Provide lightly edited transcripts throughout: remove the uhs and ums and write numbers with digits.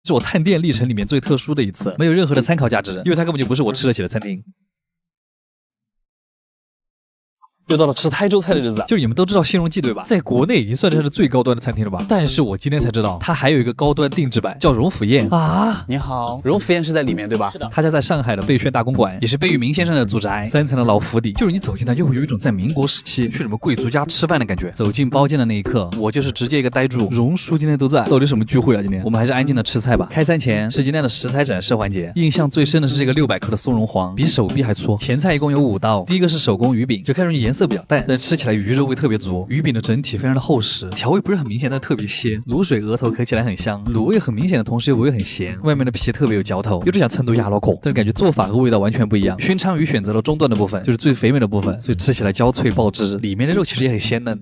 是我探店历程里面最特殊的一次，没有任何的参考价值，因为它根本就不是我吃得起的餐厅。又到了吃台州菜的日子，就是你们都知道新荣记对吧？在国内已经算是最高端的餐厅了吧？但是我今天才知道，它还有一个高端定制版，叫荣府宴啊！你好，荣府宴是在里面对吧？是的，他家在上海的贝轩大公馆，也是贝聿铭先生的祖宅，3层的老府邸，就是你走进它，就会有一种在民国时期去什么贵族家吃饭的感觉。走进包间的那一刻，我就是直接一个呆住。荣叔今天都在，到底什么聚会啊？今天我们还是安静的吃菜吧。开餐前是今天的食材展示环节，印象最深的是这个600克的松茸黄，比手臂还粗。前菜一共有5道，第一个是手工鱼饼，就看上去颜色比较淡，但吃起来鱼肉味特别足，鱼饼的整体非常的厚实，调味不是很明显，但特别鲜。卤水鹅头嗑起来很香，卤味很明显的同时又不会很咸，外面的皮特别有嚼头，有点想成都鸭脑壳，但是感觉做法和味道完全不一样。熏鲳鱼选择了中段的部分，就是最肥美的部分，所以吃起来焦脆爆汁，里面的肉其实也很鲜嫩。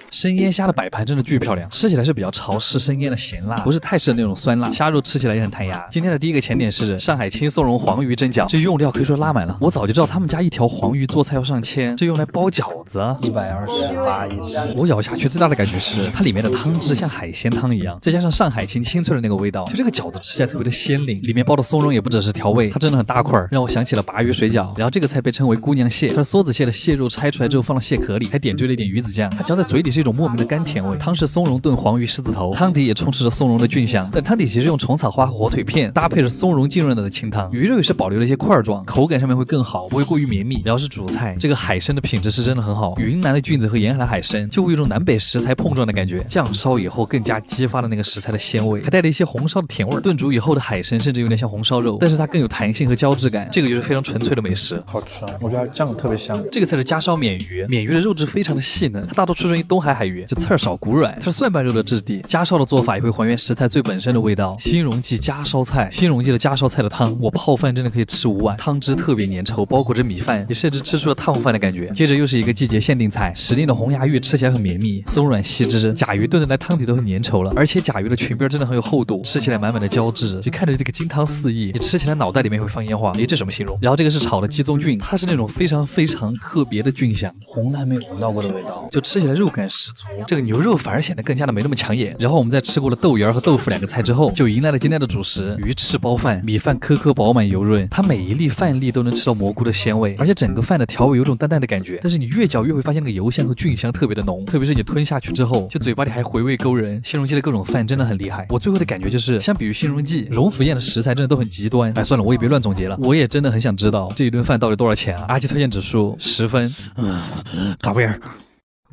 生腌虾的摆盘真的巨漂亮，吃起来是比较潮湿生腌的咸辣，不是泰式的那种酸辣。虾肉吃起来也很弹牙。今天的第一个前点是上海青松茸黄鱼蒸饺，这用料可以说拉满了。我早就知道他们家一条黄鱼做菜要上千，这用来包饺子，128一只。我咬下去最大的感觉是它里面的汤汁像海鲜汤一样，再加上上海青清脆的那个味道，就这个饺子吃起来特别的鲜灵。里面包的松茸也不只是调味，它真的很大块，让我想起了鲅鱼水饺。然后这个菜被称为姑娘蟹，它是梭子蟹的蟹肉拆出来之后放到蟹壳里，还点缀了一点鱼子酱，它嚼在嘴里是一种莫名的甘甜味。汤是松茸炖黄鱼狮子头，汤底也充斥着松茸的菌香，但汤底其实用虫草花和火腿片搭配着松茸浸润了的清汤，鱼肉也是保留了一些块状，口感上面会更好，不会过于绵密。然后是主菜，这个海参的品质是真的很好，云南的菌子和沿海的海参就会有一种南北食材碰撞的感觉，酱烧以后更加激发了那个食材的鲜味，还带了一些红烧的甜味。炖煮以后的海参甚至有点像红烧肉，但是它更有弹性和胶质感，这个就是非常纯粹的美食，好吃啊！我觉得酱特别香。这个菜是家烧鲶鱼，鲶鱼的肉质非常的细嫩，它大多出生于东海海域，就刺儿少骨软，它是蒜瓣肉的质地。家烧的做法也会还原食材最本身的味道。新荣记家烧菜，新荣记的家烧菜的汤，我泡饭真的可以吃5碗，汤汁特别粘稠，包裹着米饭，也甚至吃出了烫饭的感觉。接着又是一个季节限定菜，时令的红牙芋，吃起来很绵密，松软细汁。甲鱼炖的来汤底都很粘稠了，而且甲鱼的裙边真的很有厚度，吃起来满满的胶质，就看着这个金汤四溢，你吃起来脑袋里面会放烟花。诶，这什么形容？然后这个是炒的鸡枞菌，它是那种非常特别的菌香，红的还没有闻到过的味道，就吃起来肉感十足。这个牛肉反而显得更加的没那么抢眼。然后我们在吃过了豆芽和豆腐2个菜之后，就迎来了今天的主食鱼翅包饭。米饭颗颗饱满油润，它每一粒饭粒都能吃到蘑菇的鲜味，而且整个饭的调味有种淡淡的感觉，但是你越嚼越会发现那个油香和菌香特别的浓，特别是你吞下去之后，就嘴巴里还回味勾人。新荣记的各种饭真的很厉害，我最后的感觉就是相比于新荣记，荣府宴的食材真的都很极端。哎，算了，我也别乱总结了，我也真的很想知道这一顿饭到底多少钱啊？阿基推荐指数10分，卡威尔。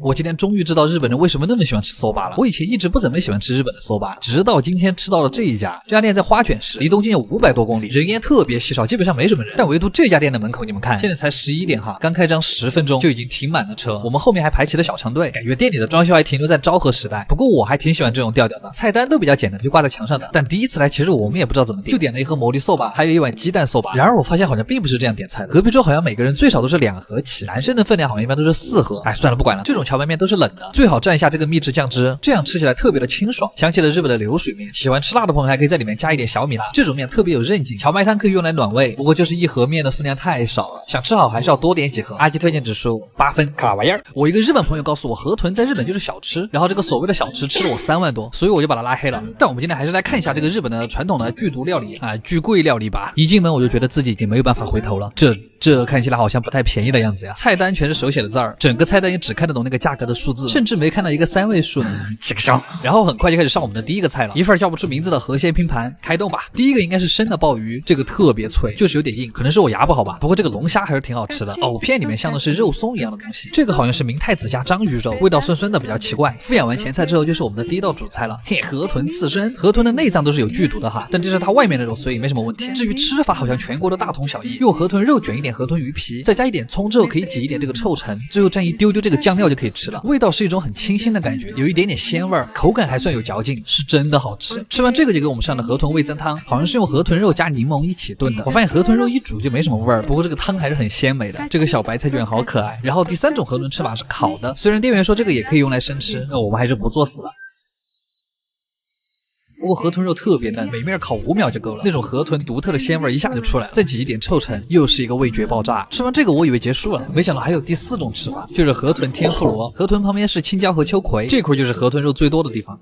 我今天终于知道日本人为什么那么喜欢吃 soba 了。我以前一直不怎么喜欢吃日本的 soba， 直到今天吃到了这一家。这家店在花卷市，离东京有500多公里，人烟特别稀少，基本上没什么人。但唯独这家店的门口，你们看，现在才11点哈，刚开张10分钟就已经停满了车，我们后面还排起了小长队，感觉店里的装修还停留在昭和时代。不过我还挺喜欢这种调调的，菜单都比较简单，就挂在墙上的。但第一次来，其实我们也不知道怎么点，就点了一盒魔力 soba， 还有一碗鸡蛋 soba。然而我发现好像并不是这样点菜的，隔壁桌好像每个人最少都是2盒起，男生的分量好像一般都是4盒。哎，算了，不管了，这种荞麦面都是冷的。最好蘸一下这个秘制酱汁，这样吃起来特别的清爽，想起了日本的流水面。喜欢吃辣的朋友还可以在里面加一点小米辣，这种面特别有韧劲。荞麦汤可以用来暖胃，不过就是一盒面的分量太少了，想吃好还是要多点几盒。阿基推荐指数8分，卡玩意儿。我一个日本朋友告诉我，河豚在日本就是小吃，然后这个所谓的小吃吃了我3万多，所以我就把他拉黑了。但我们今天还是来看一下这个日本的传统的剧毒料理啊，巨贵料理吧。一进门我就觉得自己已经没有办法回头了，这看起来好像不太便宜的样子呀。菜单全是手写的字儿，整个菜单也只看得懂那个价格的数字，甚至没看到一个3位数呢。几个香。然后很快就开始上我们的第一个菜了，一份叫不出名字的河鲜拼盘，开动吧。第一个应该是生的鲍鱼，这个特别脆，就是有点硬，可能是我牙不好吧。不过这个龙虾还是挺好吃的，藕片里面像的是肉松一样的东西，这个好像是明太子加章鱼肉，味道酸酸的，比较奇怪。敷衍完前菜之后，就是我们的第一道主菜了。嘿，河豚刺身，河豚的内脏都是有剧毒的哈，但这是它外面的肉，所以没什么问题。至于吃法，好像全国都大同小异，用河豚肉卷一点河豚鱼皮，再加一点葱之后可以抵一点这个臭橙，最后蘸一丢丢这个酱料就可以吃了。味道是一种很清新的感觉，有一点点鲜味，口感还算有嚼劲，是真的好吃。吃完这个就给我们上的河豚味增汤，好像是用河豚肉加柠檬一起炖的。我发现河豚肉一煮就没什么味儿，不过这个汤还是很鲜美的。这个小白菜卷好可爱。然后第3种河豚吃法是烤的，虽然店员说这个也可以用来生吃，那我们还是不作死了。不过河豚肉特别嫩，每面烤5秒就够了，那种河豚独特的鲜味一下就出来了，再挤一点臭橙，又是一个味觉爆炸。吃完这个我以为结束了，没想到还有第4种吃法，就是河豚天妇罗。河豚旁边是青椒和秋葵，这块就是河豚肉最多的地方。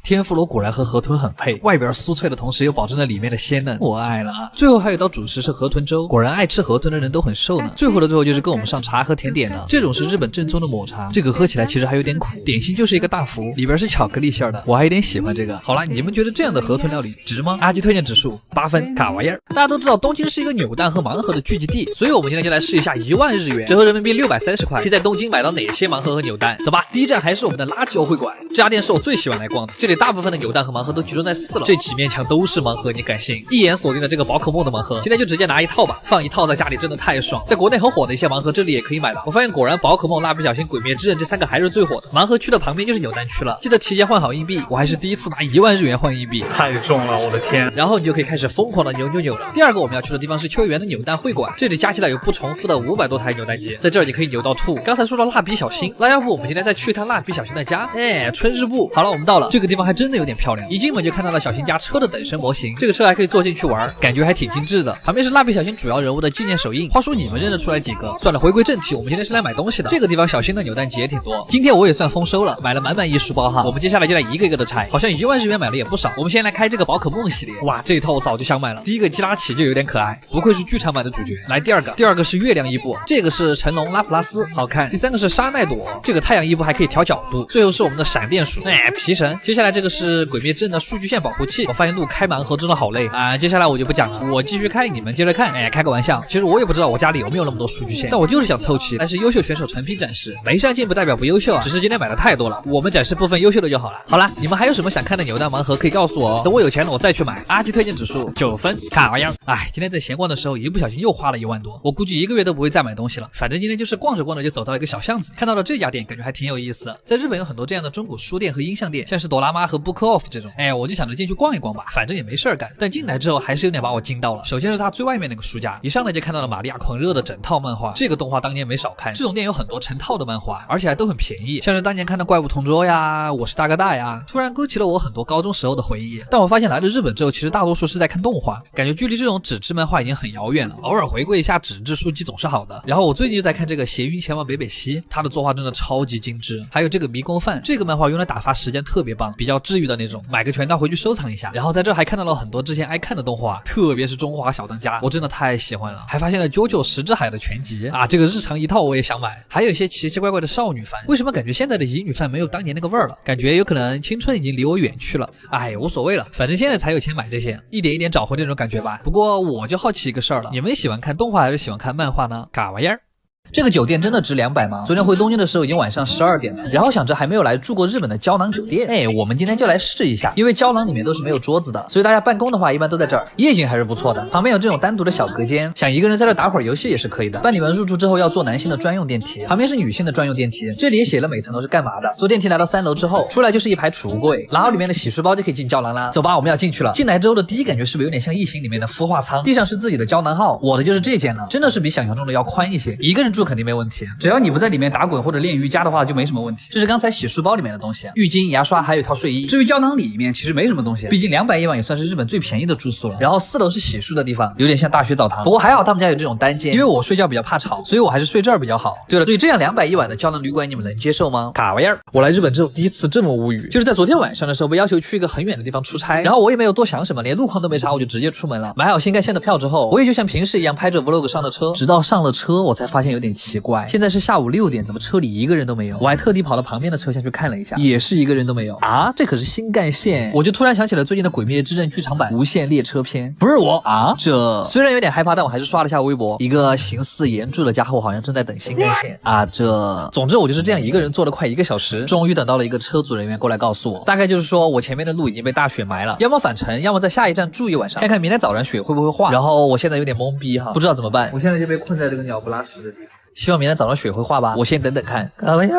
天妇罗果然和河豚很配，外边酥脆的同时又保证了里面的鲜嫩，我爱了。最后还有一道主食是河豚粥，果然爱吃河豚的人都很瘦呢。最后的最后就是跟我们上茶和甜点了，这种是日本正宗的抹茶，这个喝起来其实还有点苦。点心就是一个大福，里边是巧克力馅的，我还有点喜欢这个。好了，你们觉得这样的河豚料理值吗？阿基推荐指数8分，卡玩意儿。大家都知道东京是一个扭蛋和盲盒的聚集地，所以我们今天就来试一下1万日元，折合人民币630块，可以在东京买到哪些盲盒和扭蛋？走吧，第一站还是我们的垃圾优惠馆，这家店是我最喜欢来逛的，这里大部分的扭蛋和盲盒都集中在4楼，这几面墙都是盲盒，你敢信？一眼锁定了这个宝可梦的盲盒，今天就直接拿一套吧，放一套在家里真的太爽。在国内很火的一些盲盒，这里也可以买到。我发现果然宝可梦、蜡笔小新、鬼灭之刃这3个还是最火的。盲盒区的旁边就是扭蛋区了，记得提前换好硬币，我还是第一次拿1万日元换硬币，太重了，我的天！然后你就可以开始疯狂的扭了。第二个我们要去的地方是秋叶原的扭蛋会馆，这里加起来有不重复的500多台扭蛋机，在这儿你可以扭到吐。刚才说到蜡笔小新，那要不我们今天再去一趟蜡笔小新的家？春日部。好了，我们到了，这个地方还真的有点漂亮，一进门就看到了小新家车的等身模型，这个车还可以坐进去玩，感觉还挺精致的。旁边是蜡笔小新主要人物的纪念手印。话说你们认得出来几个？算了，回归正题，我们今天是来买东西的。这个地方小新的扭蛋机也挺多，今天我也算丰收了，买了满满一书包哈。我们接下来就来一个一个的拆，好像1万日元买了也不少。我们先来开这个宝可梦系列，哇，这一套我早就想买了。第一个基拉奇就有点可爱，不愧是剧场版的主角。来第二个是月亮伊布，这个是成龙拉普拉斯，好看。第3个是沙奈朵，这个太阳伊布还可以调角度。最后是我们的闪电鼠，皮神。接下来这个是鬼灭之刃的数据线保护器。我发现路开盲盒真的好累啊，接下来我就不讲了，我继续开，你们接着看。开个玩笑，其实我也不知道我家里有没有那么多数据线，但我就是想凑齐。但是优秀选手成品展示，没上镜不代表不优秀啊，只是今天买的太多了，我们展示部分优秀的就好了。好了，你们还有什么想看的扭蛋盲盒可以告诉我哦，等我有钱了我再去买。阿基推荐指数9分，卡玩意儿。今天在闲逛的时候一不小心又花了1万多，我估计1个月都不会再买东西了。反正今天就是逛着逛着就走到了一个小巷子，看到了这家店，感觉还挺有意思。在日本有很多这样的中古书店和音像店，像是朵拉妈和 Book Off 这种，我就想着进去逛一逛吧，反正也没事儿干。但进来之后还是有点把我惊到了。首先是它最外面那个书架，一上来就看到了玛利亚狂热的整套漫画，这个动画当年没少看。这种店有很多成套的漫画，而且还都很便宜，像是当年看的怪物同桌呀，我是大哥大呀，突然勾起了我很多高中时候的回忆。但我发现来了日本之后，其实大多数是在看动画，感觉距离这种纸质漫画已经很遥远了，偶尔回归一下纸质书籍总是好的。然后我最近就在看这个邪云前往北北西，它的作画真的超级精致。还有这个迷宫饭，这个漫画用来打发时间特别棒，比较治愈的那种，买个全套回去收藏一下。然后在这还看到了很多之前爱看的动画，特别是中华小当家，我真的太喜欢了。还发现了九九石之海的全集啊，这个日常一套我也想买。还有一些奇奇怪怪的少女番，为什么感觉现在的乙女番没有当年那个味儿了？感觉有可能青春已经离我远去了。无所谓了，反正现在才有钱买这些，一点一点找回那种感觉吧。不过我就好奇一个事儿了，你们喜欢看动画还是喜欢看漫画呢？嘎玩意儿。这个酒店真的值200吗？昨天回东京的时候已经晚上12点了，然后想着还没有来住过日本的胶囊酒店，我们今天就来试一下。因为胶囊里面都是没有桌子的，所以大家办公的话一般都在这儿，夜景还是不错的。旁边有这种单独的小隔间，想一个人在这打会儿游戏也是可以的。办理完入住之后要坐男性的专用电梯，旁边是女性的专用电梯，这里也写了每层都是干嘛的。坐电梯来到3楼之后，出来就是一排储物柜，然后里面的洗漱包就可以进胶囊啦。走吧，我们要进去了。进来之后的第一感觉是不是有点像异形里面的孵化舱？地上是自己的胶囊号，我的就是这间了，真的是比想象中的要宽一些，一个人住肯定没问题。只要你不在里面打滚或者练瑜伽的话，就没什么问题。这是刚才洗漱包里面的东西，浴巾、牙刷，还有一套睡衣。至于胶囊里面其实没什么东西，毕竟200一晚也算是日本最便宜的住宿了。然后4楼是洗漱的地方，有点像大学澡堂。不过还好他们家有这种单间，因为我睡觉比较怕吵，所以我还是睡这儿比较好。对了，所以这样200一晚的胶囊旅馆你们能接受吗？卡玩意儿！我来日本之后第一次这么无语，就是在昨天晚上的时候被要求去一个很远的地方出差，然后我也没有多想什么，连路况都没查，我就直接出门了。买好新干线的票之后，我也就像平时一样拍着 vlog 上了车，直到上了车我才发现有点奇怪，现在是下午6点，怎么车里一个人都没有？我还特地跑到旁边的车厢去看了一下，也是一个人都没有啊！这可是新干线，我就突然想起了最近的《鬼灭之刃》剧场版《无限列车篇》，不是我啊！这虽然有点害怕，但我还是刷了下微博，一个形似岩柱的家伙好像正在等新干线啊！总之我就是这样一个人坐了快1个小时，终于等到了一个车组人员过来告诉我，大概就是说我前面的路已经被大雪埋了，要么返程，要么在下一站住一晚上，看看明天早上雪会不会化。然后我现在有点懵逼哈，不知道怎么办，我现在就被困在这个鸟不拉屎的地方。希望明天早上雪会化吧，我先等等看。开玩笑。